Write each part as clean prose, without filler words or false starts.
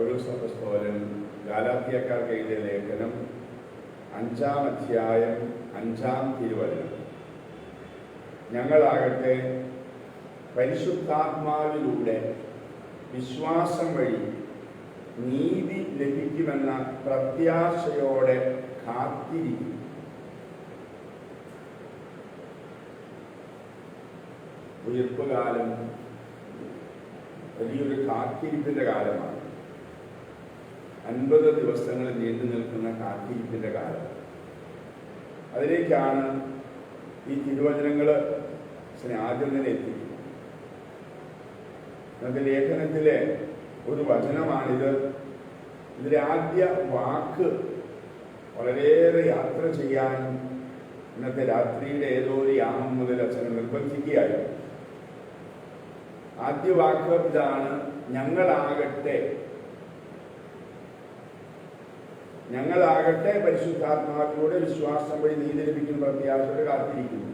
പൗലോസ് അപ്പോസ്തലൻ ഗലാത്യക്കാർക്ക് എഴുതിയ ലേഖനം 5-ാം അധ്യായം 5-ാം തിരുവചനം, ഞങ്ങളാകട്ടെ പരിശുദ്ധാത്മാവിലൂടെ വിശ്വാസം വഴി നീതി ലഭിക്കുമെന്ന പ്രത്യാശയോടെ കാത്തിരിക്കും. ഉയർപ്പ് കാലം വലിയൊരു കാത്തിരിപ്പിന്റെ കാലമാണ്. 50 ദിവസങ്ങൾ നീണ്ടു നിൽക്കുന്ന കാത്തിരിപ്പിന്റെ കാലം. അതിലേക്കാണ് ഈ തിരുവചനങ്ങൾ ആദ്യം തന്നെ എത്തിക്കുന്നത്. നമുക്ക് ലേഖനത്തിലെ ഒരു വചനമാണിത്. ഇതിലെ ആദ്യ വാക്ക് വളരെയേറെ യാത്ര ചെയ്യാൻ ഇന്നത്തെ രാത്രിയുടെ ഏതോ ഒരു യാമം മുതൽ അച്ഛനെ നിർബന്ധിക്കുകയായിരുന്നു. ആദ്യ വാക്ക് ഇതാണ്: ഞങ്ങളാകട്ടെ പരിശുദ്ധാത്മാവിലൂടെ വിശ്വാസം വഴി നീതി ലഭിക്കുന്ന പ്രത്യാശയോടെ കാത്തിരിക്കുന്നു.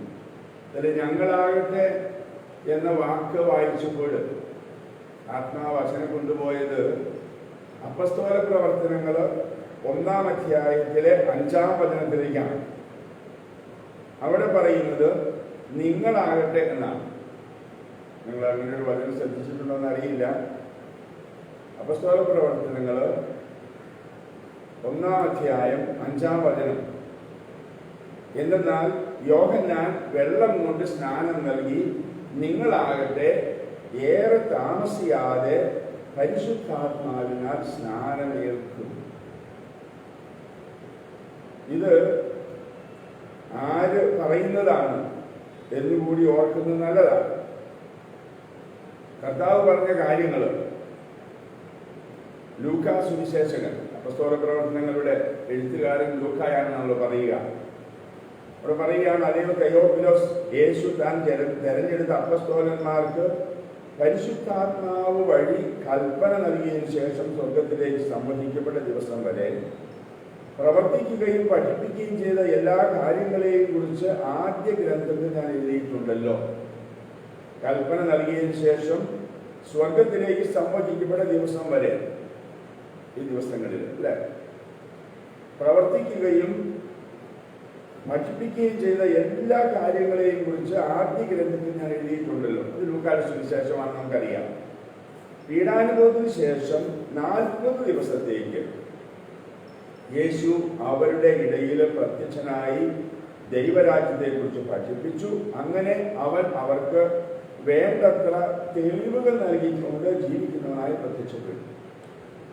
അതിൽ ഞങ്ങളാകട്ടെ എന്ന വാക്ക് വായിച്ചപ്പോൾ ആത്മാവ് അച്ഛനെ കൊണ്ടുപോയത് അപ്പസ്തോല പ്രവർത്തനങ്ങൾ 1-ാം അധ്യായത്തിലെ 5-ാം വചനത്തിലേക്കാണ്. അവിടെ പറയുന്നത് നിങ്ങളാകട്ടെ എന്നാണ്. നിങ്ങൾ അങ്ങനെ ഒരു വചനം ശ്രദ്ധിച്ചിട്ടുണ്ടോ എന്ന് അറിയില്ല. അപ്പസ്തോല പ്രവർത്തനങ്ങൾ 1-ാം അധ്യായം 5-ാം വചനം: എന്തെന്നാൽ യോഹന്നാൻ വെള്ളം കൊണ്ട് സ്നാനം നൽകി, നിങ്ങളാകട്ടെ ഏറെ താമസിയാതെ പരിശുദ്ധാത്മാവിനാൽ സ്നാനമേൽക്കും. ഇത് ആര് പറയുന്നതാണ് എന്നുകൂടി ഓർക്കുന്നത് നല്ലതാണ്. കർത്താവ് പറഞ്ഞ കാര്യങ്ങൾ ലൂക്കാ സുവിശേഷകൻ, അപ്പസ്തോല പ്രവർത്തനങ്ങളുടെ എഴുത്തുകാരൻ ലൂക്കായാണെന്നാണല്ലോ പറയുക. അവിടെ പറയുകയാണ്, അതേയോ തെയോഫിലോസ്, യേശു താൻ തെരഞ്ഞെടുത്ത അപ്പസ്തോലന്മാർക്ക് പരിശുദ്ധാത്മാവ് വഴി കൽപ്പന നൽകിയതിനു ശേഷം സ്വർഗത്തിലേക്ക് സംവദിക്കപ്പെട്ട ദിവസം വരെ പ്രവർത്തിക്കുകയും പഠിപ്പിക്കുകയും ചെയ്ത എല്ലാ കാര്യങ്ങളെയും കുറിച്ച് ആദ്യ ഗ്രന്ഥത്തിൽ ഞാൻ എഴുതിയിട്ടുണ്ടല്ലോ. കൽപ്പന നൽകിയതിനു ശേഷം സ്വർഗത്തിലേക്ക് സംവദിക്കപ്പെട്ട ദിവസം വരെ, ഈ ദിവസങ്ങളിൽ അല്ലെ, പ്രവർത്തിക്കുകയും പഠിപ്പിക്കുകയും ചെയ്ത എല്ലാ കാര്യങ്ങളെയും കുറിച്ച് ആദ്യ ഗ്രന്ഥത്തിൽ ഞാൻ എഴുതിയിട്ടുണ്ടല്ലോ. ഇത് ലൂക്കായുടെ സുവിശേഷമാണ്, നമുക്കറിയാം. പീഡാനുഭവത്തിന് ശേഷം 40 ദിവസത്തേക്ക് യേശു അവരുടെ ഇടയിൽ പ്രത്യക്ഷനായി ദൈവരാജ്യത്തെക്കുറിച്ച് പഠിപ്പിച്ചു. അങ്ങനെ അവൻ അവർക്ക് വേണ്ടത്ര തെളിവുകൾ നൽകിക്കൊണ്ട് ജീവിക്കുന്നവനായി പ്രത്യക്ഷപ്പെട്ടു.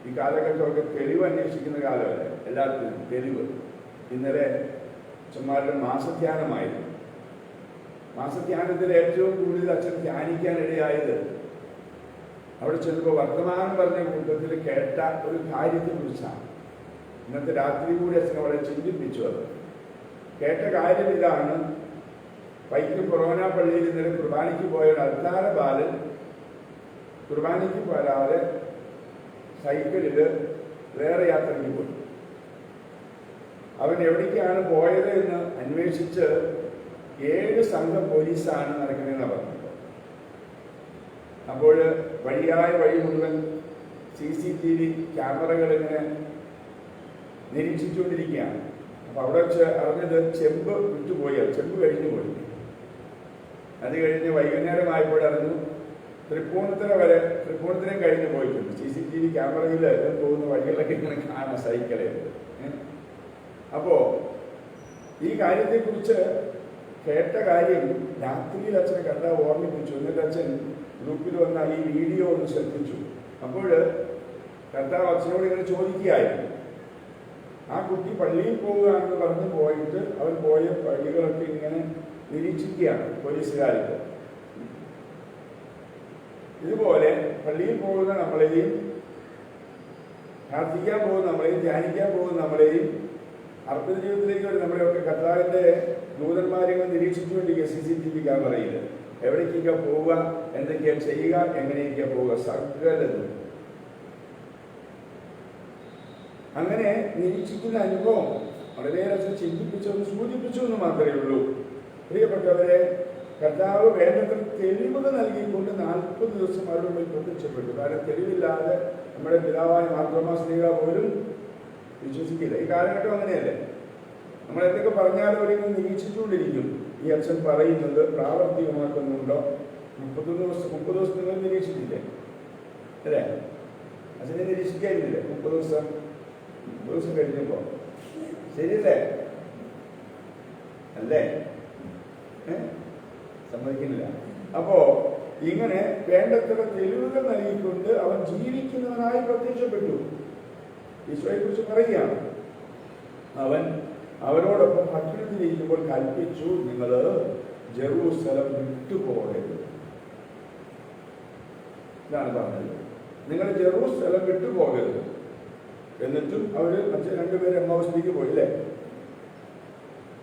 ഈ കാലഘട്ടമൊക്കെ തെളിവ് അന്വേഷിക്കുന്ന കാലമല്ലേ, എല്ലാത്തിനും തെളിവ്. ഇന്നലെ അച്ഛന്മാരുടെ മാസധ്യാനമായിരുന്നു. മാസധ്യാനത്തിൽ ഏറ്റവും കൂടുതൽ അച്ഛൻ ധ്യാനിക്കാനിടയായത് അവിടെ ചെന്നപ്പോൾ വർത്തമാനം പറഞ്ഞ കൂട്ടത്തിൽ കേട്ട ഒരു കാര്യത്തെക്കുറിച്ചാണ്. ഇന്നത്തെ രാത്രി കൂടി അച്ഛനെ വളരെ ചിന്തിപ്പിച്ചു. അത് കേട്ട കാര്യം ഇതാണ്: വൈക്കം കൊറോന പള്ളിയിൽ ഇന്നലെ കുർബാനയ്ക്ക് പോയ ഒരു അൽത്താര ബാലൻ കുർബാനയ്ക്ക് പോരാതെ സൈക്കിളിൽ വേറെ യാത്രയ്ക്ക് പോയി. അവൻ എവിടേക്കാണ് പോയത് എന്ന് അന്വേഷിച്ച് 7 സംഘം പോലീസാണ് നടക്കുന്നതെന്ന് പറഞ്ഞത്. അപ്പോൾ വഴി മുഴുവൻ CCTV ക്യാമറകൾ ഇങ്ങനെ നിരീക്ഷിച്ചുകൊണ്ടിരിക്കുകയാണ്. അപ്പൊ അവിടെ വെച്ച് അറിഞ്ഞത് ചെമ്പ് വിട്ടുപോയി, ചെമ്പ് കഴിഞ്ഞു പോയി. അത് കഴിഞ്ഞ് വൈകുന്നേരമായപ്പോഴറിഞ്ഞു തൃപ്പൂണിത്തരം കഴിഞ്ഞു പോയിട്ടുണ്ട്. CCTV ക്യാമറയിൽ പോകുന്ന വഴികളൊക്കെ ഇങ്ങനെ കാണാം, സൈക്കിള്. അപ്പോ ഈ കാര്യത്തെക്കുറിച്ച് കേട്ട കാര്യം രാത്രിയിൽ അച്ഛനെ കർത്താവ് ഓർമ്മിപ്പിച്ചു. എന്നിട്ട് അച്ഛൻ ഗ്രൂപ്പിൽ വന്ന ഈ വീഡിയോ ഒന്ന് ശ്രദ്ധിച്ചു. അപ്പോൾ കർത്താവ് അച്ഛനോട് ഇങ്ങനെ ചോദിക്കുകയായിരുന്നു. ആ കുട്ടി പള്ളിയിൽ പോവുകയാണെന്ന് പറഞ്ഞ് പോയിട്ട് അവൻ പോയ വഴികളൊക്കെ ഇങ്ങനെ നിരീക്ഷിക്കുകയാണ് പോലീസുകാർക്ക്. ഇതുപോലെ പള്ളിയിൽ പോകുന്ന നമ്മളെയും, പ്രാർത്ഥിക്കാൻ പോകുന്ന നമ്മളെയും, ധ്യാനിക്കാൻ പോകുന്ന നമ്മളെയും, അർപ്പണ ജീവിതത്തിലേക്ക് നമ്മളെയൊക്കെ കർത്താവിന്റെ ദൂതന്മാരെയും നിരീക്ഷിച്ചുകൊണ്ടിരിക്കുക. CCTV ക്യാമറയിൽ എവിടേക്കൊക്കെ പോവുക, എന്തൊക്കെയാണ് ചെയ്യുക, എങ്ങനെയൊക്കെയാ പോവുക, സകലതും. അങ്ങനെ നിരീക്ഷിക്കുന്ന അനുഭവം വളരെയേറെ ചിന്തിപ്പിച്ചൊന്ന് സൂചിപ്പിച്ചു എന്ന് മാത്രമേ ഉള്ളൂ. പ്രിയപ്പെട്ടവരെ, കർത്താവ് വേണ്ടത്ര തെളിവുകൾ നൽകിക്കൊണ്ട് 40 ദിവസം അവരുടെ മുമ്പിൽ പ്രത്യക്ഷപ്പെട്ടു. കാരണം തെളിവില്ലാതെ നമ്മുടെ പിതാവായ മാർത്തോമാ ശ്ലീഹ പോലും വിശ്വസിക്കില്ല. ഈ കാലഘട്ടം അങ്ങനെയല്ലേ. നമ്മൾ എന്തൊക്കെ പറഞ്ഞാലും അവരിങ്ങനെ നിരീക്ഷിച്ചുകൊണ്ടിരിക്കും. ഈ അച്ഛൻ പറയുന്നത് പ്രാവർത്തികമാക്കുന്നുണ്ടോ? 30 ദിവസം നിങ്ങൾ നിരീക്ഷിച്ചില്ലേ അല്ലേ? അച്ഛനെ നിരീക്ഷിക്കാനില്ലേ? 30 ദിവസം കഴിഞ്ഞപ്പോ ശരിയല്ലേ? അല്ലേ? സമ്മതിക്കുന്നില്ല. അപ്പോ ഇങ്ങനെ വേണ്ടത്ര തെളിവുകൾ നൽകിക്കൊണ്ട് അവൻ ജീവിക്കുന്നവനായി പ്രത്യക്ഷപ്പെട്ടു. ഈശോയെ കുറിച്ച് പറയുകയാണ്. അവൻ അവരോടൊപ്പം ഭക്ഷണത്തിലിരിക്കുമ്പോൾ കൽപ്പിച്ചു, നിങ്ങൾ ജെറൂസലം വിട്ടുപോകരുത്. ഇതാണ് പറഞ്ഞത്, നിങ്ങൾ ജെറൂസലം വിട്ടുപോകരുത്. എന്നിട്ടും അവര് രണ്ടുപേരും എമ്മാവൂസിലേക്ക് പോയില്ലേ?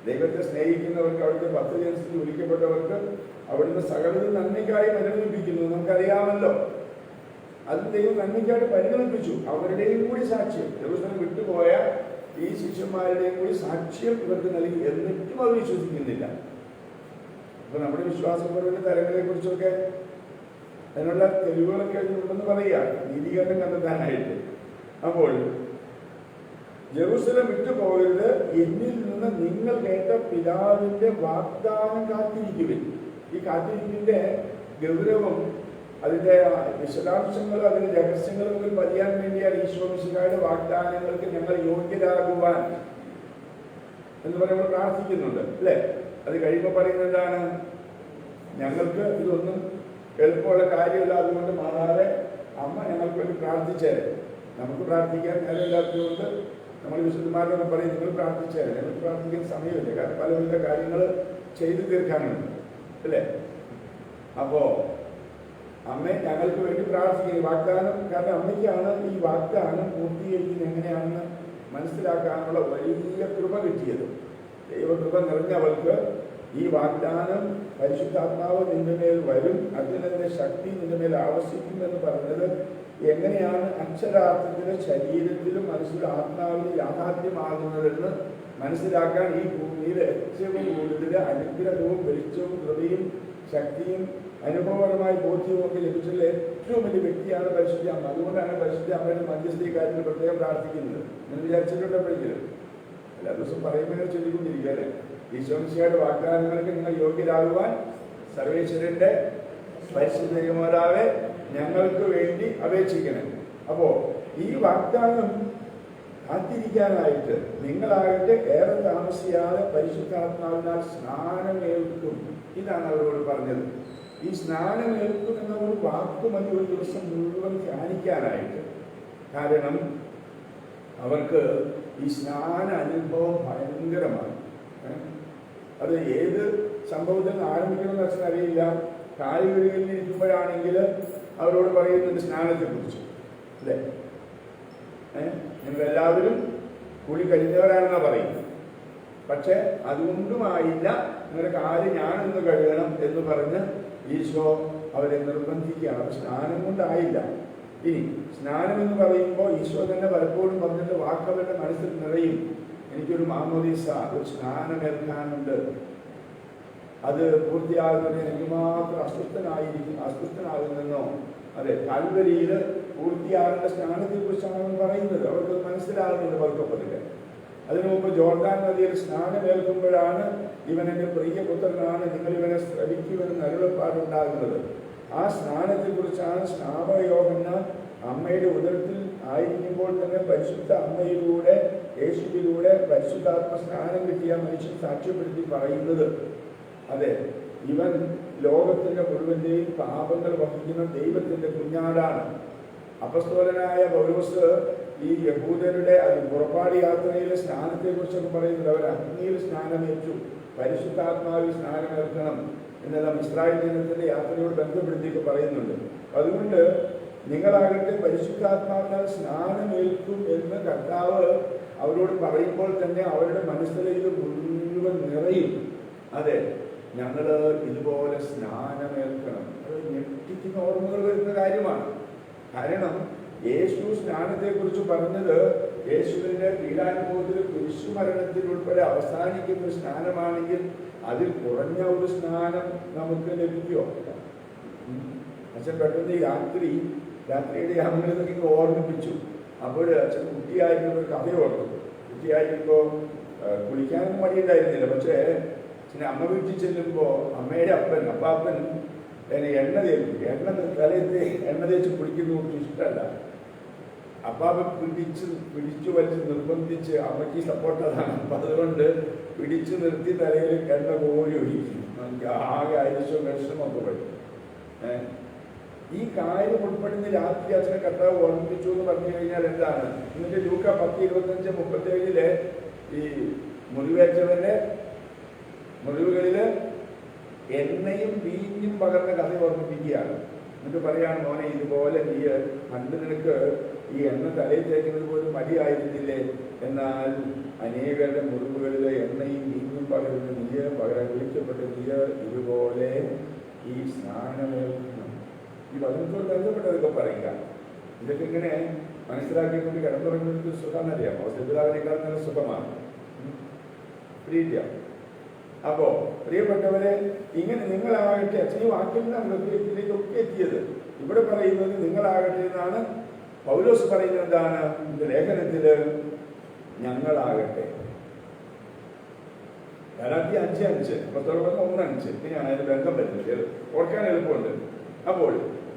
ദൈവത്തെ സ്നേഹിക്കുന്നവർക്ക്, അവിടുത്തെ 10 ജനത്തിൽ വിളിക്കപ്പെട്ടവർക്ക് അവിടുന്ന് സകലതും നന്മയ്ക്കായി പരിഗണിപ്പിക്കുന്നു. നമുക്കറിയാമല്ലോ. അത് ദൈവം നന്മയ്ക്കായിട്ട് പരിഗണിപ്പിച്ചു. അവരുടെയും കൂടി സാക്ഷ്യം, ജെറൂസലം വിട്ടുപോയ ഈ ശിഷ്യന്മാരുടെയും കൂടി സാക്ഷ്യം ഇവർക്ക് നൽകി. എന്നിട്ടും അവർ വിശ്വസിക്കുന്നില്ല. അപ്പൊ നമ്മുടെ വിശ്വാസപരമായ തലങ്ങളെ കുറിച്ചൊക്കെ അതിനുള്ള തെളിവുകളൊക്കെ ഉണ്ടെന്ന് പറയുക, നീതീകരണം കണ്ടെത്താനായിട്ട്. അപ്പോൾ ജെറൂസലം വിട്ടുപോകരുത്, എന്നിൽ നിന്ന് നിങ്ങൾ കേട്ട പിതാവിന്റെ വാഗ്ദാനം കാത്തിരിക്കുവിൻ. ഈ കാത്തിരിപ്പിന്റെ ഗൗരവം, അതിന്റെ വിശദാംശങ്ങളും അതിന്റെ രഹസ്യങ്ങളും ഒക്കെ പറയാൻ വേണ്ടിയാണ് ഈശോ മിശിഹായുടെ വാഗ്ദാനങ്ങൾക്ക് ഞങ്ങൾ യോഗ്യരാകുവാൻ എന്ന് പറയുമ്പോൾ പ്രാർത്ഥിക്കുന്നുണ്ട് അല്ലേ? അത് കഴിയുമ്പോൾ പറയുന്നത് എന്താണ്? ഞങ്ങൾക്ക് ഇതൊന്നും എളുപ്പമുള്ള കാര്യമില്ല, അതുകൊണ്ട് മാറാതെ അമ്മ ഞങ്ങൾക്ക് വേണ്ടി പ്രാർത്ഥിച്ചേരെ. നമുക്ക് പ്രാർത്ഥിക്കാൻ നേരമില്ലാത്തതുകൊണ്ട് നമ്മൾ വിശുദ്ധന്മാരോട് പറയും, നിങ്ങൾ പ്രാർത്ഥിച്ചേരെ. ഞങ്ങൾക്ക് പ്രാർത്ഥിക്കാൻ സമയമില്ല, കാരണം പലവിധ കാര്യങ്ങൾ ചെയ്തു തീർക്കാനുണ്ട് അല്ലേ? അപ്പോ അമ്മ ഞങ്ങൾക്ക് വേണ്ടി പ്രാർത്ഥിക്കുക. ഈ വാഗ്ദാനം, കാരണം അമ്മയ്ക്കാണ് ഈ വാഗ്ദാനം പൂർത്തീകരിക്കുന്നത് എങ്ങനെയാണെന്ന് മനസ്സിലാക്കാനുള്ള വലിയ കൃപ കിട്ടിയത്. ദൈവകൃപ നിറഞ്ഞവൾക്ക് ഈ വാഗ്ദാനം പരിശുദ്ധാത്മാവ് നിന്റെ മേൽ വരും, അതിന്റെ ശക്തി നിന്റെ മേൽ ആവശ്യിക്കുമെന്ന് പറഞ്ഞത് എങ്ങനെയാണ് അക്ഷരാർത്ഥത്തിലെ ശരീരത്തിലും മനസ്സിലും ആത്മാവിലും യാഥാർത്ഥ്യമാകുന്നതെന്ന് മനസ്സിലാക്കാൻ ഈ ഭൂമിയിൽ ഏറ്റവും കൂടുതൽ അനുഗ്രഹവും വെളിച്ചവും കൃപയും ശക്തിയും അനുഭവപരമായ ബോധ്യവും ഒക്കെ ലഭിച്ചുള്ള ഏറ്റവും വലിയ വ്യക്തിയാണ് പരിശുദ്ധ അമ്മ. അതുകൊണ്ടാണ് പരിശുദ്ധ അമ്മയുടെ മധ്യസ്ഥ കാര്യത്തിൽ പ്രത്യേകം പ്രാർത്ഥിക്കുന്നത്. എന്ന് വിചാരിച്ചിട്ടുണ്ടെങ്കിലും എല്ലാ ദിവസം പറയുമ്പോൾ ചൊല്ലിക്കൊണ്ടിരിക്കുക അല്ലേ? ഈശോമിശിഹായുടെ വാഗ്ദാനങ്ങൾക്ക് നിങ്ങൾ യോഗ്യരാകുവാൻ സർവേശ്വരന്റെ പരിശുദ്ധമാതാവേ ഞങ്ങൾക്ക് വേണ്ടി അപേക്ഷിക്കണം. അപ്പോ ഈ വാഗ്ദാനം കാത്തിരിക്കാനായിട്ട് നിങ്ങളാകട്ടെ ഏറെ താമസിയാതെ പരിശുദ്ധാത്മാവിനാൽ സ്നാനമേൽക്കും. ഇതാണ് അവരോട് പറഞ്ഞത്. ഈ സ്നാനമേൽക്കും എന്ന ഒരു വാക്കുമതി ഒരു ദിവസം മുഴുവൻ ധ്യാനിക്കാനായിട്ട്. കാരണം അവർക്ക് ഈ സ്നാന അനുഭവം ഭയങ്കരമാണ്. അത് ഏത് സംഭവത്തിൽ നിന്ന് ആരംഭിക്കണമെന്ന് അച്ഛൻ അറിയില്ല. കാലുകളിൽ ഇരിക്കുമ്പോഴാണെങ്കിൽ അവരോട് പറയുന്നുണ്ട് സ്നാനത്തെ കുറിച്ച് അല്ലേ? നിങ്ങളെല്ലാവരും കൂടി കഴിഞ്ഞവരാണെന്നാ പറയുന്നത്. പക്ഷെ അതുകൊണ്ടുമായില്ല, നിങ്ങളുടെ കാല് ഞാനൊന്ന് കഴുകണം എന്ന് പറഞ്ഞ് ഈശോ അവരെ നിർബന്ധിക്കുകയാണ്. അപ്പൊ സ്നാനം കൊണ്ടായില്ല. ഇനി സ്നാനം എന്ന് പറയുമ്പോൾ ഈശോ തന്നെ പലപ്പോഴും പറഞ്ഞിട്ട് വാക്കവരുടെ മനസ്സിൽ നിറയും, എനിക്കൊരു മാമോദീസ, ഒരു സ്നാനമേൽക്കാനുണ്ട്, അത് പൂർത്തിയാകുന്നത് എനിക്ക് മാത്രം അസ്വസ്ഥനാകുന്നെന്നോ. അതെ, കാൽവരിയിൽ പൂർത്തിയാകേണ്ട സ്നാനത്തെ കുറിച്ചാണ് അവൻ പറയുന്നത്. അവർക്ക് മനസ്സിലാകുന്നുണ്ട് പതുക്കപ്പതില്. അതിനു മുമ്പ് ജോർദാൻ നദിയിൽ സ്നാനമേൽക്കുമ്പോഴാണ് ഇവൻ എൻ്റെ പ്രിയപുത്രനാണ്, നിങ്ങൾ ഇവനെ ശ്രവിക്കുമെന്ന് അരുളപ്പാടുണ്ടാകുന്നത്. ആ സ്നാനത്തെ കുറിച്ചാണ് സ്നാപക യോഹന്നാൻ അമ്മയുടെ ഉദരത്തിൽ ആയിരിക്കുമ്പോൾ തന്നെ പരിശുദ്ധ അമ്മയിലൂടെ യേശുവിലൂടെ പരിശുദ്ധാത്മ സ്നാനം കിട്ടിയ മനുഷ്യൻ സാക്ഷ്യപ്പെടുത്തി പറയുന്നത്. അതെ, ഇവൻ ലോകത്തിന്റെ മുഴുവന്റെയും പാപങ്ങൾ വഹിക്കുന്ന ദൈവത്തിന്റെ കുഞ്ഞാടാണ്. അപ്പസ്തോലനായ പൗലോസ് ഈ യഹൂദരുടെ പുറപ്പാട് യാത്രയിലെ സ്നാനത്തെ കുറിച്ചൊക്കെ പറയുന്നത്. അവർ അഗ്നിയിൽ സ്നാനമേറ്റു, പരിശുദ്ധാത്മാവിൽ സ്നാനമേൽക്കണം എന്നെല്ലാം ഇസ്രായേൽ ജനത്തിന്റെ യാത്രയോട് ബന്ധപ്പെടുത്തിയൊക്കെ പറയുന്നുണ്ട്. അതുകൊണ്ട് നിങ്ങളാകട്ടെ പരിശുദ്ധാത്മാവിനാൽ സ്നാനമേൽക്കും എന്ന് കർത്താവ് അവരോട് പറയുമ്പോൾ തന്നെ അവരുടെ മനസ്സിൽ ഇത് മുഴുവൻ നിറയും. അതെ, ഞങ്ങൾ ഇതുപോലെ സ്നാനമേൽക്കണം. അത് ഞെട്ടിക്കുന്ന ഓർമ്മകൾ വരുന്ന കാര്യമാണ്. കാരണം യേശു സ്നാനത്തെ കുറിച്ച് പറഞ്ഞത് യേശുവിന്റെ പീഡാനുഭവത്തിൽ കുരിശുമരണത്തിൽ ഉൾപ്പെടെ അവസാനിക്കുന്ന സ്നാനമാണെങ്കിൽ അതിൽ കുറഞ്ഞ ഒരു സ്നാനം നമുക്ക് ലഭിക്കുമോ? അച്ഛൻ പെട്ടെന്ന് രാത്രിയുടെ യാമങ്ങളൊക്കെ ഓർമ്മിപ്പിച്ചു. അപ്പോൾ അച്ഛൻ കുട്ടിയായിരുന്ന ഒരു കഥ ഓർത്തു. കുട്ടിയായിരിക്കുമ്പോൾ കുളിക്കാനൊന്നും മടിയുണ്ടായിരുന്നില്ല. പക്ഷേ അച്ഛനെ അമ്മ വീട്ടിൽ ചെല്ലുമ്പോൾ അമ്മയുടെ അപ്പാപ്പൻ എണ്ണ തേക്കും. തലേന്ന് എണ്ണ തേച്ച് കുളിക്കുന്നത് ഇഷ്ടമല്ല. അപ്പാപ്പൻ പിടിച്ചു വലിച്ച് നിർബന്ധിച്ച് അമ്മയ്ക്ക് സപ്പോർട്ട് അതാണ്. അപ്പം അതുകൊണ്ട് പിടിച്ചു നിർത്തി തലയിൽ എണ്ണ കോരി ഒഴിക്കും. നമുക്ക് ആകെ ആയുഷവും വിഷമൊക്കെ വരും. ഈ കാര്യം ഉൾപ്പെടുന്ന രാത്രി അച്ഛനെ കർത്താവ് ഓർമ്മിപ്പിച്ചു എന്ന് പറഞ്ഞു കഴിഞ്ഞാൽ എന്താണ്? എന്നിട്ട് ലൂക്ക 10:25-37 ഈ മുറിവേറ്റവന്റെ മുറിവുകളില് എണ്ണയും വീഞ്ഞും പകർന്ന കഥ ഓർമ്മിപ്പിക്കുകയാണ്. എന്നിട്ട് പറയാണ്, മോനെ ഇതുപോലെ നീ പണ്ട് നിനക്ക് ഈ എണ്ണ തലയിൽ തേക്കുന്നത് പോലും മടിയായിരുന്നില്ലേ? എന്നാൽ അനേകരുടെ മുറിവുകളിലെ എണ്ണയും വീഞ്ഞും പകരുന്ന പകരം വിളിക്കപ്പെട്ട് നീ ഇതുപോലെ ഈ സ്നാനമേൽക്കണം. ഈ വചനത്തോട് ബന്ധപ്പെട്ടതൊക്കെ പറയുക. ഇതൊക്കെ ഇങ്ങനെ മനസ്സിലാക്കിക്കൊണ്ട് കിടന്നുറങ്ങുന്നത് സുഖമെന്നറിയാമോ? സിദ്ധാവിനേക്കാൾ നല്ല സുഖമാണ്. പ്രീതിയ. അപ്പോ പ്രിയപ്പെട്ടവരെ, ഇങ്ങനെ നിങ്ങളാകട്ടെ, ഈ വാക്കിൽ നിന്നാണ് ഇതിലേക്കൊക്കെ എത്തിയത്. ഇവിടെ പറയുന്നത് നിങ്ങളാകട്ടെ എന്നാണ്. പൗലോസ് പറയുന്നത് എന്താണ്? இந்த ലേഖനത്തില് ഞങ്ങളാകട്ടെ. ഗലാത്യ 5:5, പുസ്തകം 1:5. ഇങ്ങനെയാണ് അതിന് ബന്ധം പറ്റുന്നത്, ഓർക്കാൻ എളുപ്പമുണ്ട്. അപ്പോൾ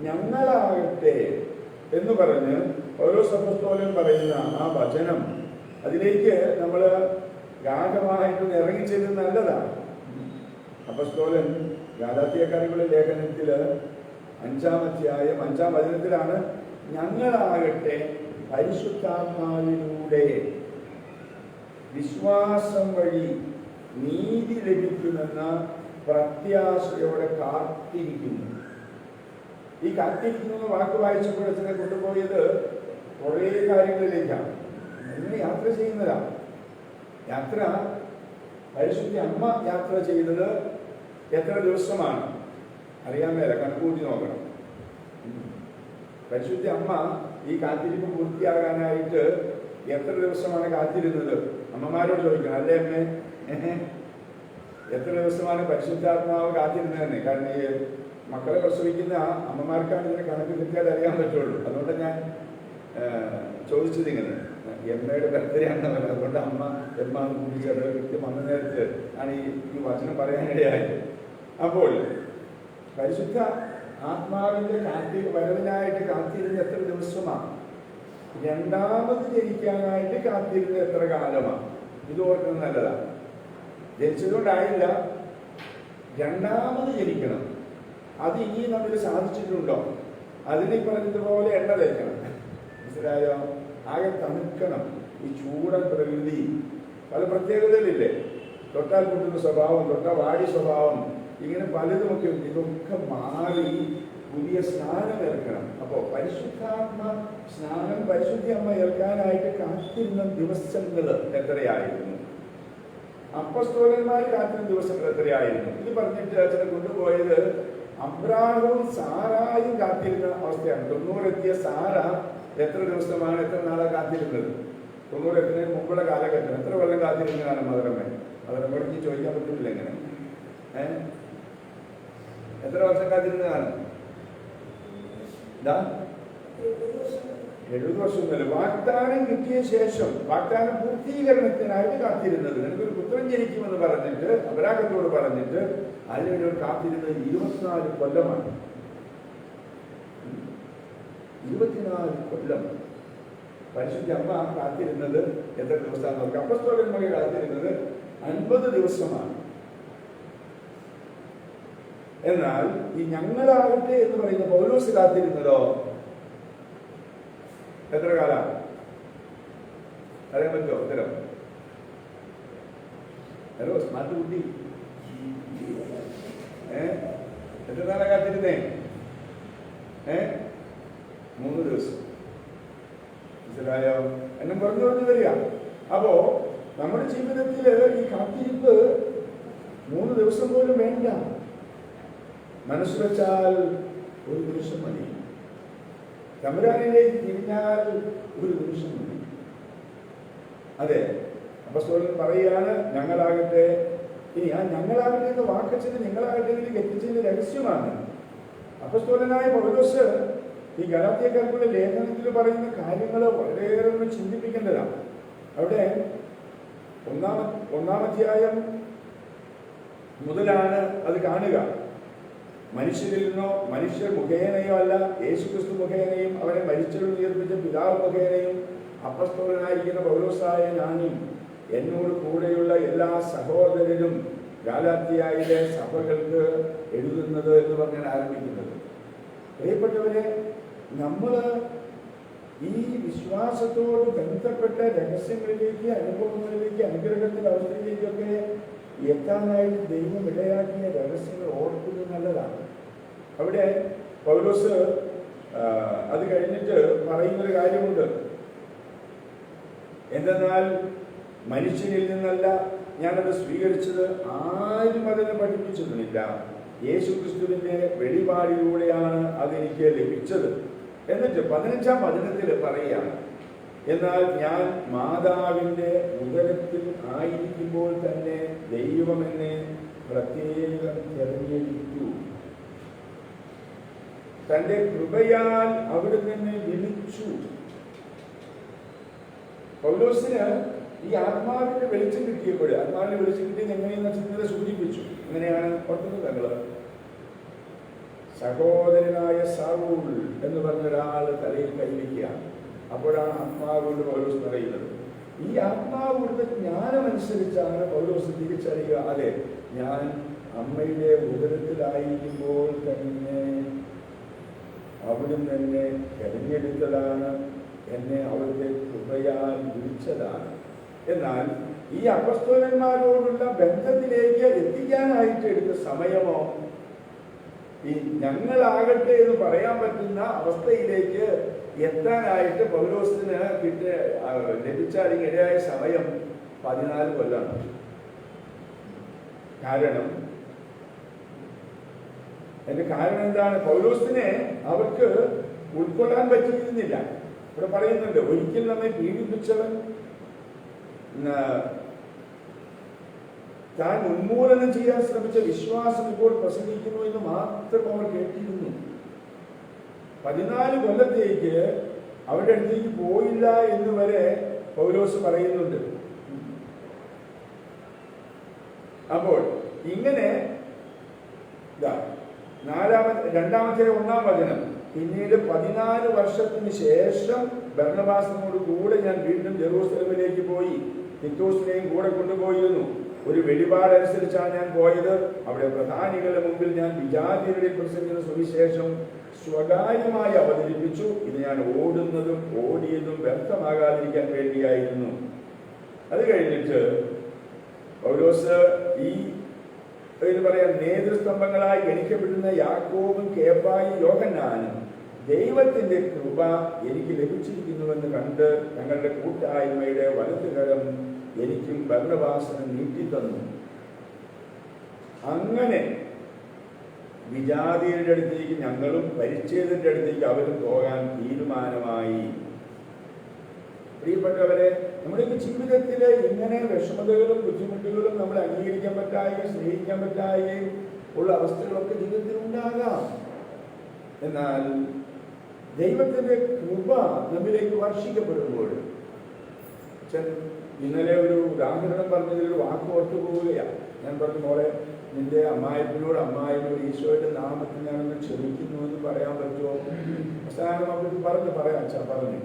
ഞങ്ങളാകട്ടെ എന്ന് പറഞ്ഞ് പൗലോസ് അപ്പോസ്തലൻ പറയുന്ന ആ വചനം, അതിലേക്ക് നമ്മൾ ഗാഠമായിട്ടൊന്ന് ഇറങ്ങിച്ചെല്ലുന്നത് നല്ലതാണ്. അപ്പോസ്തലൻ ഗലാത്യക്കാരുടെ ലേഖനത്തില് 5-ാം അധ്യായം 5-ാം വചനത്തിലാണ് ഞങ്ങളാകട്ടെ പരിശുദ്ധാത്മാവിലൂടെ വിശ്വാസം വഴി നീതി ലഭിക്കുമെന്ന പ്രത്യാശയോടെ കാത്തിരിക്കുന്നു. ഈ കാത്തിരിക്കുന്ന വാക്ക് വായിച്ചപ്പോൾ അച്ഛനെ കൊണ്ടുപോയത് കുറേ കാര്യങ്ങളിലേക്കാണ്. ഇങ്ങനെ യാത്ര ചെയ്യുന്നതാണ്. യാത്ര പരിശുദ്ധ അമ്മ യാത്ര ചെയ്തത് എത്ര ദിവസമാണ് അറിയാൻ മേല, കണക്കൂട്ടി നോക്കണം. പരിശുദ്ധ അമ്മ ഈ കാത്തിരിപ്പ് പൂർത്തിയാകാനായിട്ട് എത്ര ദിവസമാണ് കാത്തിരുന്നത്? അമ്മമാരോട് ചോദിക്കണം, അല്ലേ അമ്മേ? എത്ര ദിവസമാണ് പരിശുദ്ധാത്മാവ് കാത്തിരുന്നതെന്ന്? കാരണം ഈ മക്കളെ പ്രസവിക്കുന്ന അമ്മമാർക്കാണ് ഇതിനെ കണക്ക് കിട്ടിയാൽ അറിയാൻ പറ്റുള്ളൂ. അതുകൊണ്ട് ഞാൻ ചോദിച്ചത് ഇങ്ങനെ, എമ്മയുടെ ബർത്ത്ഡേ ആണെന്ന് പറഞ്ഞത്. അതുകൊണ്ട് എമ്മ കൂട്ടിച്ചേർത്ത് കൃത്യം വന്ന നേരത്ത് ആണ് ഈ വചനം പറയാനിടയായത്. അപ്പോൾ പരിശുദ്ധ ആത്മാവിന്റെ വരവിനായിട്ട് കാത്തിരുന്ന എത്ര ദിവസമാണ്? രണ്ടാമത് ജനിക്കാനായിട്ട് കാത്തിരുന്ന എത്ര കാലമാണ്? ഇത് ഓർക്കുന്നത് നല്ലതാണ്. ജനിച്ചതുകൊണ്ടായില്ല, രണ്ടാമത് ജനിക്കണം. അത് ഇനി നമ്മൾ സാധിച്ചിട്ടുണ്ടോ? അതിന് പറഞ്ഞതുപോലെ എണ്ണ തേക്കണം. മനസ്സിലായോ? ആകെ തണുക്കണം. ഈ ചൂടൻ പ്രകൃതി പല പ്രത്യേകതകളില്ലേ? തൊട്ടാൽ പൊട്ടുന്ന സ്വഭാവം, തൊട്ടാൽ വാടി സ്വഭാവം, ഇങ്ങനെ പലതുമൊക്കെ ഉണ്ട്. ഇതൊക്കെ മാറി പുതിയ സ്നാനം ഏൽക്കണം. അപ്പോൾ പരിശുദ്ധാത്മ സ്നാനം പരിശുദ്ധ അമ്മ ഏൽക്കാനായിട്ട് കാത്തിരുന്ന ദിവസങ്ങൾ എത്രയായിരുന്നു? അപ്പോസ്തലന്മാർ കാത്തിരുന്ന ദിവസങ്ങൾ എത്രയായിരുന്നു? ഇത് പറഞ്ഞിട്ട് അച്ഛനെ കൊണ്ടുപോയത് അബ്രാഹവും സാറായും കാത്തിരുന്ന അവസ്ഥയാണ്. 90 എത്തിയ സാറ എത്ര ദിവസമാണ്, എത്ര നാളെ കാത്തിരുന്നത്? 90 എത്തുന്നതിന് മുമ്പുള്ള കാലഘട്ടം എത്ര കൊല്ലം കാത്തിരുന്നതാണ് മദറമ്മയോട് എനിക്ക് ചോദിക്കാൻ പറ്റില്ല. എങ്ങനെ എത്ര വർഷം കാത്തിരുന്നതാണ്? 70 വർഷം വരെ. വാഗ്ദാനം കിട്ടിയ ശേഷം വാഗ്ദാനം പൂർത്തീകരണത്തിനായിട്ട് കാത്തിരുന്നത്. എനിക്കൊരു പുത്രൻ ജനിക്കുമെന്ന് പറഞ്ഞിട്ട് അബ്രാഹത്തോട് പറഞ്ഞിട്ട് അതിനുവേണ്ടി കാത്തിരുന്നത് 24 കൊല്ലമാണ്. 24 കൊല്ലം പരിശുദ്ധ അമ്മ കാത്തിരുന്നത് എത്ര ദിവസമാണ് നോക്കുക? അപ്പോസ്തലന്മാർ കാത്തിരുന്നത് 50 ദിവസമാണ്. എന്നാൽ ഈ ഞങ്ങളാകട്ടെ എന്ന് പറയുന്ന പൗലോസ് കാത്തിരുന്നതോ എത്ര കാലമാണ്? അറിയാൻ പറ്റുമോ ഉത്തരം? ഹലോ സ്മാർട്ട് കുട്ടി, എത്ര നാളെ കാത്തിരുന്നേ? 3 ദിവസം. മനസ്സിലായോ? എന്നെ പറഞ്ഞു വരിക. അപ്പോ നമ്മുടെ ജീവിതത്തിൽ ഈ കാത്തിരിപ്പ് 3 ദിവസം പോലും വേണ്ട. മനസ്സ് വെച്ചാൽ 1 നിമിഷം മതി. തമ്പുരാനിലേക്ക് തിരിഞ്ഞാൽ 1 നിമിഷം മതി. അതെ, അപ്പോസ്തലൻ പറയുകയാണ് ഞങ്ങളാകട്ടെ ഇനി ആ ഞങ്ങളാകട്ടെ എന്ന് വാക്കച്ചന് നിങ്ങളാകട്ടെ എത്തിച്ചതിന്റെ രഹസ്യമാണ്. അപ്പോസ്തലനായ പൗലോസ് ഈ ഗലാത്യക്കാർക്കുള്ള ലേഖനത്തിൽ പറയുന്ന കാര്യങ്ങൾ വളരെയേറെ ചിന്തിപ്പിക്കേണ്ടതാണ്. അവിടെ ഒന്നാം അധ്യായം മുതലാണ് അത് കാണുക. മനുഷ്യരിൽ നിന്നോ മനുഷ്യർ മുഖേനയോ അല്ല, യേശുക്രിസ്തു മുഖേനയും അവനെ മരിച്ചവരിൽ ഉയർപ്പിച്ച പിതാവ് മുഖേനയും അപ്പോസ്തലനായിരിക്കുന്ന പൗലോസായ ഞാനും എന്നോട് കൂടെയുള്ള എല്ലാ സഹോദരരും ഗലാത്യയിലെ സഭകൾക്ക് എഴുതുന്നത് എന്ന് പറഞ്ഞാണ് ആരംഭിക്കുന്നത്. പ്രിയപ്പെട്ടവരെ, നമ്മൾ ഈ വിശ്വാസത്തോട് ബന്ധപ്പെട്ട രഹസ്യങ്ങളിലേക്ക്, അനുഭവങ്ങളിലേക്ക്, അനുഗ്രഹത്തിന്റെ അവസ്ഥയിലേക്കൊക്കെ എത്താനായിട്ട് ദൈവം ഇടയാക്കിയ രഹസ്യങ്ങൾ ഓർക്കുന്നത് നല്ലതാണ്. അവിടെ പൗലോസ് അത് കഴിഞ്ഞിട്ട് പറയുന്നൊരു കാര്യമുണ്ട്. എന്തെന്നാൽ മനുഷ്യനിൽ നിന്നല്ല ഞാനത് സ്വീകരിച്ചത്, ആരും അതിനെ പഠിപ്പിച്ചിരുന്നില്ല, യേശുക്രിസ്തുവിന്റെ വെളിപാടിലൂടെയാണ് അതെനിക്ക് ലഭിച്ചത്. എന്നിട്ട് 15-ാം വചനത്തിൽ പറയുകയാണ്, എന്നാൽ ഞാൻ മാതാവിന്റെ ഉദരത്തിൽ ആയിരിക്കുമ്പോൾ തന്നെ ദൈവം എന്നെ പ്രത്യേകം തിരഞ്ഞെടുത്തു, തന്റെ കൃപയാൽ അവിടുന്ന് എന്നെ വിളിച്ചു. പൗലോസിന് ഈ ആത്മാവിന്റെ വെളിച്ചം കിട്ടിയപ്പോൾ, ആത്മാവിന്റെ വെളിച്ചം കിട്ടിയത് എങ്ങനെയെന്ന് ചിന്തയെ സൂചിപ്പിച്ചു. എങ്ങനെയാണ് ഓർക്കുന്നത്? തങ്ങള് സഹോദരനായ സൗൽ എന്ന് പറഞ്ഞ ഒരാൾ തലയിൽ കൈവയ്ക്കുകയാണ്. അപ്പോഴാണ് ആത്മാവുകൊണ്ട് പൗലോസ് പറയുന്നത്. ഈ ആത്മാവുകളുടെ ജ്ഞാനമനുസരിച്ചാണ് പൗലോസ് തിരിച്ചറിയുക, അതെ, ഞാൻ അമ്മയുടെ ഉദരത്തിലായിരിക്കുമ്പോൾ തന്നെ അവിടുന്ന് എന്നെ തിരഞ്ഞെടുത്തതാണ്, എന്നെ അവിടുത്തെ കൃപയാൽ വിളിച്ചതാണ്. എന്നാൽ ഈ അപ്പസ്തോലന്മാരോടുള്ള ബന്ധത്തിലേക്ക് എത്തിക്കാനായിട്ട് എടുത്ത സമയമോ, ഈ ഞങ്ങളാകട്ടെ എന്ന് പറയാൻ പറ്റുന്ന അവസ്ഥയിലേക്ക് എത്താനായിട്ട് പൗലോസിന് ലഭിച്ച അല്ലെങ്കിൽ ഇടയായ സമയം 14 കൊല്ലമാണ്. കാരണം എന്താണ്? പൗലോസിനെ അവർക്ക് ഉൾക്കൊള്ളാൻ പറ്റിയിരുന്നില്ല. ഇവിടെ പറയുന്നുണ്ട്, ഒരിക്കൽ നമ്മെ പീഡിപ്പിച്ചവൻ താൻ ഉന്മൂലനം ചെയ്യാൻ ശ്രമിച്ച വിശ്വാസം ഇപ്പോൾ പ്രസംഗിക്കുന്നു എന്ന് മാത്രം അവർ കേട്ടിരുന്നു. 14 കൊല്ലത്തേക്ക് അവരുടെ അടുത്തേക്ക് പോയില്ല എന്ന് വരെ പൗലോസ് പറയുന്നുണ്ട്. അപ്പോൾ ഇങ്ങനെ 2-ാം വചനം, പിന്നീട് 14 വർഷത്തിന് ശേഷം ബർന്നബാസിനോട് കൂടെ ഞാൻ വീണ്ടും ജെറൂസലമിലേക്ക് പോയി, തിത്തോസിനെയും കൂടെ കൊണ്ടുപോയിരുന്നു. ഒരു വെളിപാടനുസരിച്ചാണ് ഞാൻ പോയത്. അവിടെ പ്രധാനികളുടെ മുമ്പിൽ ഞാൻ വിജാതിയരുടെ പ്രസംഗിക്കുന്ന സുവിശേഷം സ്വകാര്യമായി അവതരിപ്പിച്ചു. ഇത് ഞാൻ ഓടിയതും വ്യർത്ഥമാകാതിരിക്കാൻ വേണ്ടിയായിരുന്നു. അത് കഴിഞ്ഞിട്ട് പൗലോസ് ഈ നേതൃസ്തംഭങ്ങളായി ഗണിക്കപ്പെടുന്ന യാക്കോബും കേഫായും യോഹന്നാനും ദൈവത്തിന്റെ കൃപ എനിക്ക് ലഭിച്ചിരിക്കുന്നുവെന്ന് കണ്ട് ഞങ്ങളുടെ കൂട്ടായ്മയുടെ വലതുകരം എനിക്കും ബർന്നബാസിനും നീട്ടിത്തന്നു. അങ്ങനെ വിജാതിയുടെ അടുത്തേക്ക് ഞങ്ങളും പരിച്ഛേദന്റെ അടുത്തേക്ക് അവരും പോകാൻ തീരുമാനമായി. പ്രിയപ്പെട്ടവരെ, നമ്മുടെ ജീവിതത്തിൽ ഇങ്ങനെ വിഷമതകളും ബുദ്ധിമുട്ടുകളും നമ്മൾ അംഗീകരിക്കാൻ പറ്റാതെയും സ്നേഹിക്കാൻ പറ്റാതെയും ഉള്ള അവസ്ഥകളൊക്കെ ജീവിതത്തിൽ ഉണ്ടാകാം. എന്നാൽ ദൈവത്തിന്റെ കൃപ നമ്മിലേക്ക് വർഷിക്കപ്പെടുമ്പോൾ, ഇന്നലെ ഒരു ഉദാഹരണം പറഞ്ഞതിൽ ഒരു വാക്ക് ഓർത്തു പോവുകയാണ്. ഞാൻ പറഞ്ഞു, മോളെ, നിന്റെ അമ്മായിപ്പിനോട് ഈശോയുടെ നാമത്തിൽ ഞാനൊന്ന് ക്ഷമിക്കുന്നു എന്ന് പറയാൻ പറ്റുമോ? അവസാനം അവർക്ക് പറയാം അച്ഛാ പറഞ്ഞു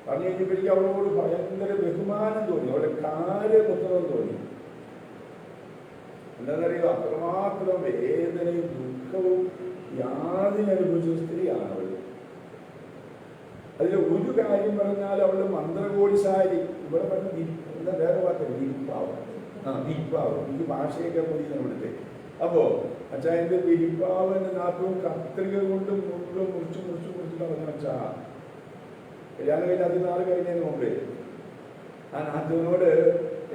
കഴിഞ്ഞപ്പോഴേക്കും അവളോട് ഭയങ്കര ബഹുമാനം തോന്നി, അവളുടെ കാല് പുത്രം തോന്നി. എന്താണെന്നറിയോ? അത്രമാത്രം വേദനയും ദുഃഖവും യാതിനനുഭവിച്ച സ്ത്രീയാണ് അവൾ. അതിൽ ഒരു കാര്യം പറഞ്ഞാൽ അവളുടെ മന്ത്രകോടി സാരി, ഇവിടെ പറഞ്ഞ എന്താ വേറെ വാർത്ത, വിരിപ്പാവ്. എനിക്ക് ഭാഷയൊക്കെ പുതിയ ഇവിടുത്തെ. അപ്പോ അച്ഛാന്റെ വിരിപ്പാവിന്റെ നാട്ടവും കത്രിക കൊണ്ട് മുഴുവൻ മുറിച്ച് പറഞ്ഞു. അച്ഛാ കല്യാണം കഴിഞ്ഞ് 14 കഴിഞ്ഞതിന് മുമ്പേ ആ നാട്ടുവിനോട്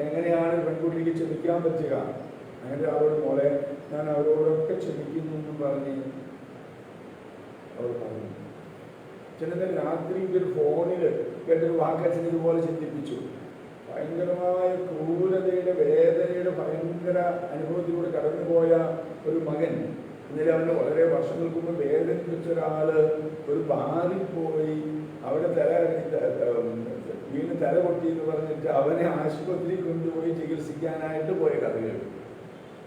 എങ്ങനെയാണ് പെൺകുട്ടിക്ക് ക്ഷമിക്കാൻ പറ്റുക? അങ്ങനെ അവരോട്, മോളെ, ഞാൻ അവരോടൊക്കെ ക്ഷമിക്കുന്നു എന്നും പറഞ്ഞ് അവർ പറഞ്ഞു. ചിലത് രാത്രി ഒരു ഫോണിൽ കേട്ടൊരു വാക്കച്ഛൻ ഇതുപോലെ ചിന്തിപ്പിച്ചു. ഭയങ്കരമായ ക്രൂരതയുടെ വേദനയുടെ ഭയങ്കര അനുഭവത്തിലൂടെ കടന്നുപോയ ഒരു മകൻ. ഇന്നലെ അവന് വളരെ വർഷങ്ങൾക്ക് മുമ്പ് വേദനിപ്പിച്ച ഒരാള് ഒരു ബാറിൽ പോയി അവിടെ വീണ് തല പൊട്ടി എന്ന് പറഞ്ഞിട്ട് അവനെ ആശുപത്രിയിൽ കൊണ്ടുപോയി ചികിത്സിക്കാനായിട്ട് പോയ കഥകൾ.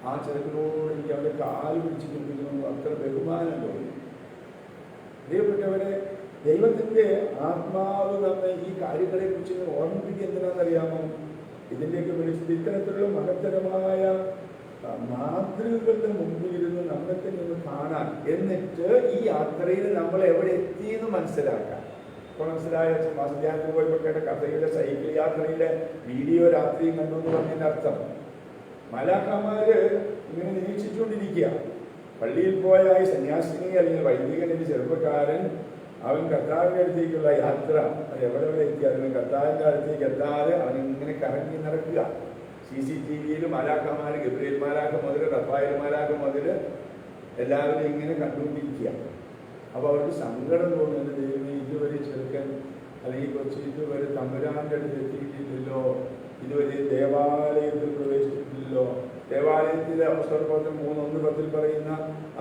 ആ ചെറുക്കനോട് എനിക്ക് അവന്റെ കാല് പിടിച്ച് ചിന്തിക്കുന്നു, അത്ര ബഹുമാനം തോന്നി. പ്രിയപ്പെട്ടവരെ, ദൈവത്തിന്റെ ആത്മാവ് നമ്മെ ഈ കാര്യങ്ങളെ കുറിച്ച് ഓർമ്മിപ്പിക്കുക എന്തിനാണെന്നറിയാമോ? ഇതിലേക്ക് വിളിച്ചത് ഇത്തരത്തിലുള്ള മഹത്തരമായ മാതൃകകളുടെ മുമ്പിലിരുന്ന് നമ്മെ തന്നെ ഒന്ന് കാണാൻ, എന്നിട്ട് ഈ യാത്രയിൽ നമ്മൾ എവിടെ എത്തിയെന്ന് മനസ്സിലാക്കാം. ഇപ്പോൾ മനസ്സിലായ മാസധ്യാനത്തിൽ പോയപ്പോൾ കേട്ട കഥയുടെ സൈക്കിൾ യാത്രയിലെ വീഡിയോ രാത്രിയും കണ്ടു എന്ന് പറഞ്ഞതിന്റെ അർത്ഥം, മലാക്കന്മാര് ഇങ്ങനെ നിരീക്ഷിച്ചുകൊണ്ടിരിക്കുക. പള്ളിയിൽ പോയ ഈ സന്യാസിനി അല്ലെങ്കിൽ വൈദികൻ, ഒരു ചെറുപ്പക്കാരൻ, അവൻ കർത്താവിൻ്റെ അടുത്തേക്കുള്ള യാത്ര അത് എവിടെ എത്തി, അതിന് കർത്താവിൻ്റെ അടുത്തേക്ക് എത്താതെ അവൻ ഇങ്ങനെ കറങ്ങി നടക്കുക. CCTV-യിൽ മാലാക്കന്മാർ, ഗബ്രിയേൽ മാലാക്ക മുതൽ റഫായേൽ മാലാക്ക മുതൽ എല്ലാവരും ഇങ്ങനെ കണ്ടുകൊണ്ടിരിക്കുക. അപ്പോൾ അവർക്ക് സങ്കടം തോന്നുന്നത്, ദൈവമേ, ഇതുവരെ ചെറുക്കൻ അല്ലെങ്കിൽ കൊച്ചു ഇതുവരെ തമ്പുരാന്റെ അടുത്ത് എത്തിയിട്ടില്ലല്ലോ, ഇതുവരെ ദേവാലയത്തിൽ പ്രവേശിച്ചിട്ടില്ലല്ലോ. ദേവാലയത്തിലെ അപ്പോസ്തലപ്രവർത്തനം 3:1 പറയുന്ന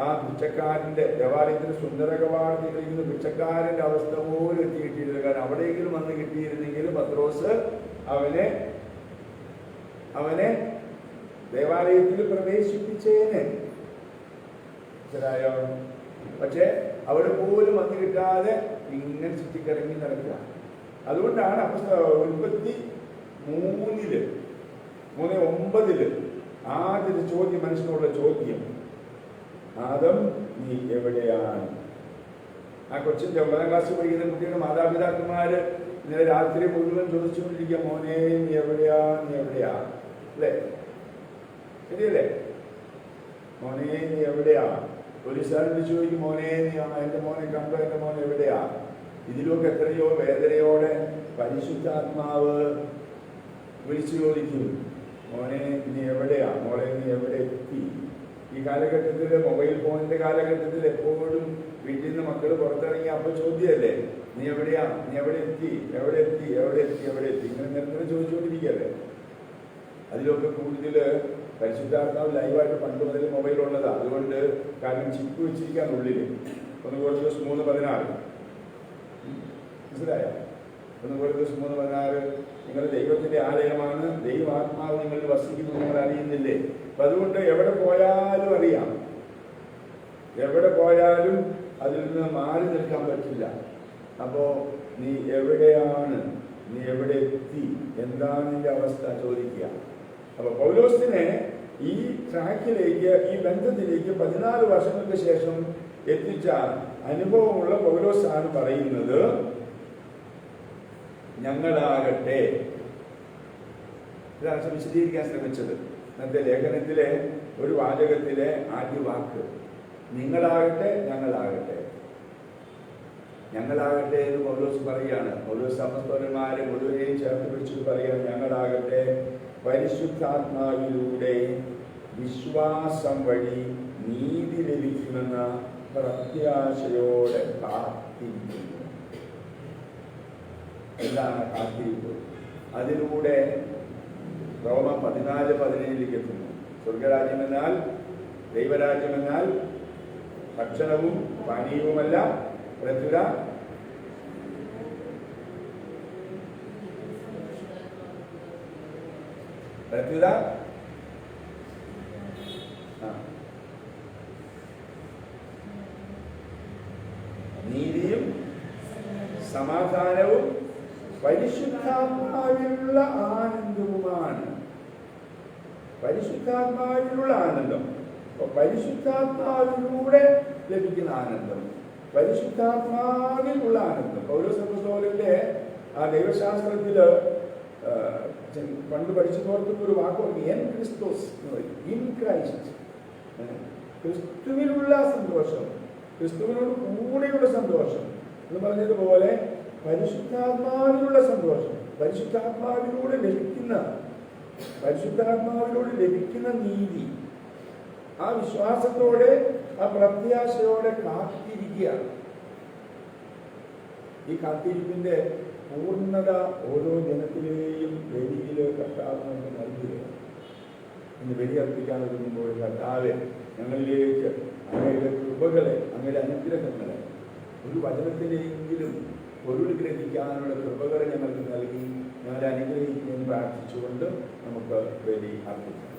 ആ ഭിക്ഷക്കാരന്റെ, ദേവാലയത്തിന് സുന്ദര കവാടത്തിലിരിക്കുന്ന ഭിക്ഷക്കാരന്റെ അവസ്ഥ പോലും എത്തിയിട്ടില്ല. കാരണം അവിടെയെങ്കിലും വന്ന് കിട്ടിയിരുന്നെങ്കിൽ പത്രോസ് അവനെ ദേവാലയത്തിൽ പ്രവേശിപ്പിച്ചേനെ. മനസ്സിലായോ? പക്ഷെ അവിടെ പോലും വന്ന് കിട്ടാതെ ഇങ്ങനെ ചുറ്റിക്കറങ്ങി നടക്കുക. അതുകൊണ്ടാണ് ഉൽപ്പത്തി 3:9 ആദ്യത്തെ ചോദ്യം, മനുഷ്യനോടുള്ള ചോദ്യം, ആദം നീ എവിടെയാണ്? ആ കൊച്ചിന്റെ 9ാം ക്ലാസ്സിൽ പഠിക്കുന്ന കുട്ടിയുടെ മാതാപിതാക്കന്മാര് ഇന്നലെ രാത്രി മുഴുവൻ ചോദിച്ചുകൊണ്ടിരിക്കുക, മോനെ നീ എവിടെയാ, നീ എവിടെയാ, അല്ലേ? ശരിയല്ലേ? മോനെ നീ എവിടെയാ? പോലീസുകാരോട് ചോദിക്കും, മോനെ നീ എന്റെ മോനെ കണ്ടോ, എന്റെ മോനെ എവിടെയാ? ഇതിലൊക്കെ എത്രയോ വേദനയോടെ പരിശുദ്ധാത്മാവ് വിളിച്ചു ചോദിക്കും, മോനെ നീ എവിടെയാ, മോളെ നീ എവിടെ എത്തി? ഈ കാലഘട്ടത്തിൽ, മൊബൈൽ ഫോണിന്റെ കാലഘട്ടത്തിൽ എപ്പോഴും വീട്ടിൽ നിന്ന് മക്കൾ പുറത്തിറങ്ങി അപ്പൊ ചോദ്യമല്ലേ, നീ എവിടെയാ, നീ എവിടെ എത്തി, എവിടെ എത്തി, എവിടെ എത്തി, എവിടെ എത്തി, ഇങ്ങനെ നിരന്തരം ചോദിച്ചുകൊണ്ടിരിക്കുകയല്ലേ. അതിലൊക്കെ കൂടുതൽ പരിശുദ്ധാത്മാവ് ലൈവായിട്ട് പണ്ട് മുതൽ മൊബൈൽ ഉള്ളതാ. അതുകൊണ്ട് കാരണം ചിപ്പ് വെച്ചിരിക്കാൻ ഉള്ളിൽ 1 കൊരിന്ത്യർ 3:16 മനസ്സിലായോ? 1 കൊരിന്ത്യർ 3:16 നിങ്ങൾ ദൈവത്തിന്റെ ആലയമാണ്, ദൈവാത്മാവ് നിങ്ങളിൽ വസിക്കുന്നു, നിങ്ങൾ അറിയുന്നില്ലേ? അപ്പൊ അതുകൊണ്ട് എവിടെ പോയാലും അറിയാം, എവിടെ പോയാലും അതിൽ നിന്ന് മാറി നിൽക്കാൻ പറ്റില്ല. അപ്പോ നീ എവിടെയാണ്, നീ എവിടെ എത്തി, എന്താണ് നിന്റെ അവസ്ഥ ചോദിക്കുക. അപ്പൊ പൗലോസിനെ ഈ ട്രാക്കിലേക്ക്, ഈ ബന്ധത്തിലേക്ക് 14 വർഷങ്ങൾക്ക് ശേഷം എത്തിച്ച അനുഭവമുള്ള പൗലോസാണ് പറയുന്നത്, ഞങ്ങളാകട്ടെ. ഇതാണ് വിശദീകരിക്കാൻ ശ്രമിച്ചത്. ഇന്നത്തെ ലേഖനത്തിലെ ഒരു വാചകത്തിലെ ആദ്യ വാക്ക് നിങ്ങളാകട്ടെ, ഞങ്ങളാകട്ടെ. ഞങ്ങളാകട്ടെ എന്ന് പൗലോസ് പറയുകയാണ്. പൗലോസ് അപ്പോസ്തലന്മാരെ മുഴുവനെയും ചേർത്ത് പിടിച്ചിട്ട് പറയുകയാണ്, ഞങ്ങളാകട്ടെ പരിശുദ്ധാത്മാവിലൂടെ വിശ്വാസം വഴി നീതി ലഭിക്കുമെന്ന പ്രത്യാശയോടെ കാത്തിരിക്കുന്നു. എന്താണ് കാത്തിരിപ്പ്? അതിലൂടെ റോമ 14:17 എത്തുന്നു. സ്വർഗരാജ്യമെന്നാൽ, ദൈവരാജ്യമെന്നാൽ ഭക്ഷണവും പാനീയവുമല്ല, പ്രത്യുത നീതിയും സമാധാനവും പരിശുദ്ധാത്മാവിലുള്ള ആനന്ദവുമാണ്. പരിശുദ്ധാത്മാവിലുള്ള ആനന്ദം, പരിശുദ്ധാത്മാവിലൂടെ ലഭിക്കുന്ന ആനന്ദം, പരിശുദ്ധാത്മാവിലുള്ള ആനന്ദം. പൗലോസ് അപ്പോസ്തലന്റെ ആ ദൈവശാസ്ത്രത്തില് പണ്ട് പഠിച്ചു നോക്കുന്ന ഒരു വാക്കുണ്ട്, എൻ ക്രിസ്തോസ്, ഇൻ ക്രൈസ്റ്റ്. ക്രിസ്തുവിലുള്ള സന്തോഷം, ക്രിസ്തുവിനോട് കൂടെയുള്ള സന്തോഷം എന്ന് പറഞ്ഞതുപോലെ പരിശുദ്ധാത്മാവിലുള്ള സന്തോഷം, പരിശുദ്ധാത്മാവിലൂടെ ലഭിക്കുന്ന നീതി, ആ വിശ്വാസത്തോടെ, ആ പ്രത്യാശയോടെ കാത്തിരിക്കുകയാണ്. ഈ കാത്തിരിപ്പിന്റെ പൂർണ്ണത ഓരോ ജനത്തിലെയും ബലിയിൽ കർത്താവ് നമുക്ക് നൽകുകയാണ്. ഇന്ന് ബലി അർപ്പിക്കാൻ ഒരുങ്ങുമ്പോൾ കർത്താവ് ഞങ്ങളിലേക്ക് അങ്ങയുടെ കൃപകളെ, അങ്ങയുടെ അനുഗ്രഹങ്ങളെ, ഒരു വചനത്തിലെങ്കിലും പൊരുൾ ഗ്രഹിക്കാനുള്ള കൃപകളെ ഞങ്ങൾക്ക് നൽകി ഞങ്ങളെ അനുഗ്രഹിക്കുമെന്ന് പ്രാർത്ഥിച്ചുകൊണ്ട് നമുക്ക് ബലി അർപ്പിക്കാം.